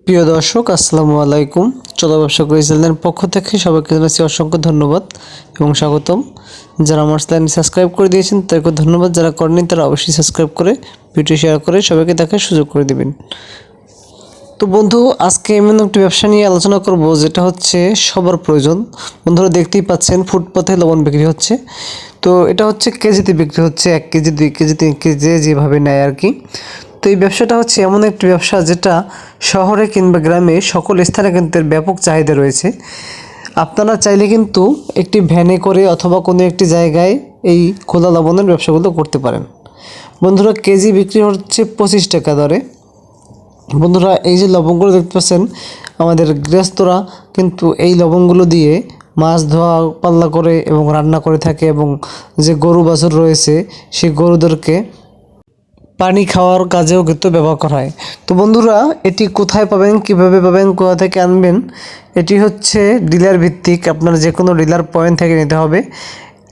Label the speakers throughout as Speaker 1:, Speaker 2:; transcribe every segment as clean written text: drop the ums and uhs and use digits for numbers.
Speaker 1: প্রিয় দর্শক আসসালামু আলাইকুম। চলো ব্যবসা করি চ্যানেলের পক্ষ থেকে সবাইকে জানাচ্ছি অসংখ্য ধন্যবাদ এবং স্বাগতম। যারা আমার চ্যানেল সাবস্ক্রাইব করে দিয়েছেন তাদেরকে ধন্যবাদ, যারা করেননি তারা অবশ্যই সাবস্ক্রাইব করে ভিডিও শেয়ার করে সবাইকে দেখার সুযোগ করে দেবেন। তো বন্ধু, আজকে এমন একটি ব্যবসা নিয়ে আলোচনা করব যেটা হচ্ছে সবার প্রয়োজন। বন্ধুরা দেখতেই পাচ্ছেন ফুটপাথে লবণ বিক্রি হচ্ছে। তো এটা হচ্ছে কেজিতে বিক্রি হচ্ছে, 1 কেজি 2 কেজি 3 কেজি যেভাবে নেয় আর কি। তো এই ব্যবসাটা হচ্ছে এমন একটি ব্যবসা যেটা শহরে কিংবা গ্রামে সকল স্থানে কিন্তু এর ব্যাপক চাহিদা রয়েছে। আপনারা চাইলে কিন্তু একটি ভ্যানে করে অথবা কোনো একটি জায়গায় এই খোলা লবণের ব্যবসাগুলো করতে পারেন। বন্ধুরা কেজি বিক্রি হচ্ছে 25 টাকা দরে। বন্ধুরা এই যে লবণগুলো দেখতে পাচ্ছেন, আমাদের গৃহস্থরা কিন্তু এই লবণগুলো দিয়ে মাছ ধোয়া পাল্লা করে এবং রান্না করে থাকে, এবং যে গরু বাছুর রয়েছে সেই গরুদেরকে পানি খাওয়ার কাজেও কিন্তু ব্যবহার করা হয়। তো বন্ধুরা এটি কোথায় পাবেন, কিভাবে পাবেন, কোথা থেকে আনবেন, এটি হচ্ছে ডিলার ভিত্তিক। আপনার যে কোনো ডিলার পয়েন্ট থেকে নিতে হবে।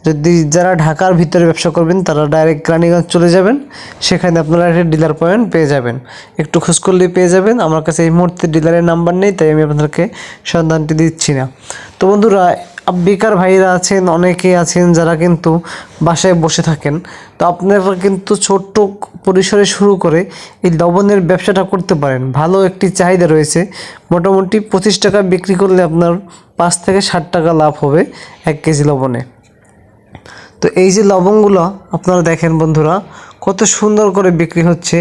Speaker 1: যদি যারা ঢাকার ভিতরে ব্যবসা করবেন তারা ডাইরেক্ট রানীগঞ্জ চলে যাবেন, সেখানে আপনারা একটা ডিলার পয়েন্ট পেয়ে যাবেন। একটু খোঁজ করলেই পেয়ে যাবেন। আমার কাছে এই মুহূর্তে ডিলারের নাম্বার নেই, তাই আমি আপনাদেরকে সন্ধানটি দিচ্ছি না। তো বন্ধুরা বেকার ভাইরা আছেন, অনেকে আছেন যারা কিন্তু বাসায় বসে থাকেন। তো আপনারা কিন্তু ছোট্ট পরিসরে শুরু করে এই লবণের ব্যবসাটা করতে পারেন। ভালো একটি চাহিদা রয়েছে। মোটামুটি 25 টাকা বিক্রি করলে আপনার 5 থেকে 60 টাকা লাভ হবে 1 কেজি লবণে। তো এই যে লবণগুলো আপনারা দেখেন বন্ধুরা, কত সুন্দর করে বিক্রি হচ্ছে।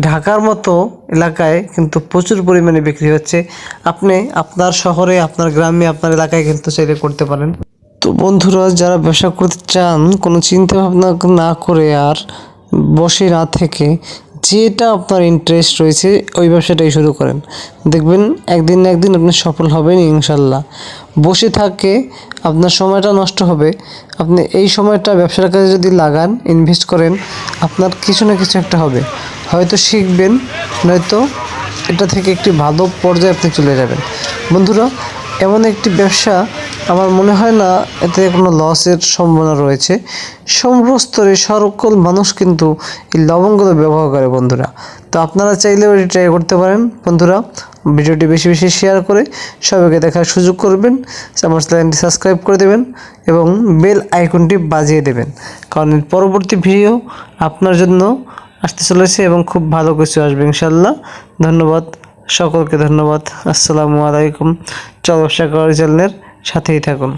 Speaker 1: ঢাকার মতো এলাকায় কিন্তু প্রচুর পরিমাণে বিক্রি হচ্ছে। আপনি আপনার শহরে, আপনার গ্রামে, আপনার এলাকায় কিন্তু চাইলে করতে পারেন। তো বন্ধুরা যারা ব্যবসা করতে চান, কোনো চিন্তা ভাবনা না করে আর বসে না থেকে যেটা আপনার ইন্টারেস্ট রয়েছে ওই ব্যবসাটাই শুরু করেন। দেখবেন একদিন না একদিন আপনি সফল হবেন ইনশাল্লাহ। বসে থাকে আপনার সময়টা নষ্ট হবে। আপনি এই সময়টা ব্যবসার কাজে যদি লাগান, ইনভেস্ট করেন, আপনার কিছু না কিছু একটা হবে। হয়তো শিখবেন, নয়তো এটা থেকে একটি ভালো পর্যায়ে আপনি চলে যাবেন। বন্ধুরা এমন একটি ব্যবসা, আমার মনে হয় না এতে কোনো লসের সম্ভাবনা রয়েছে। সর্বস্তরে সকল মানুষ কিন্তু এই লবণগুলো ব্যবহার করে বন্ধুরা। তো আপনারা চাইলেও এটি ট্রাই করতে পারেন। বন্ধুরা ভিডিওটি বেশি বেশি শেয়ার করে সবাইকে দেখার সুযোগ করবেন। আমার চ্যানেলটি সাবস্ক্রাইব করে দেবেন এবং বেল আইকনটি বাজিয়ে দেবেন, কারণ পরবর্তী ভিডিও আপনার জন্য আসতে চলেছে এবং খুব ভালো কিছু আসবে ইনশাল্লাহ। ধন্যবাদ সকলকে, ধন্যবাদ। আসসালামু আলাইকুম। চল ব্যবসা করার চ্যানেলের সাথেই থাকুন।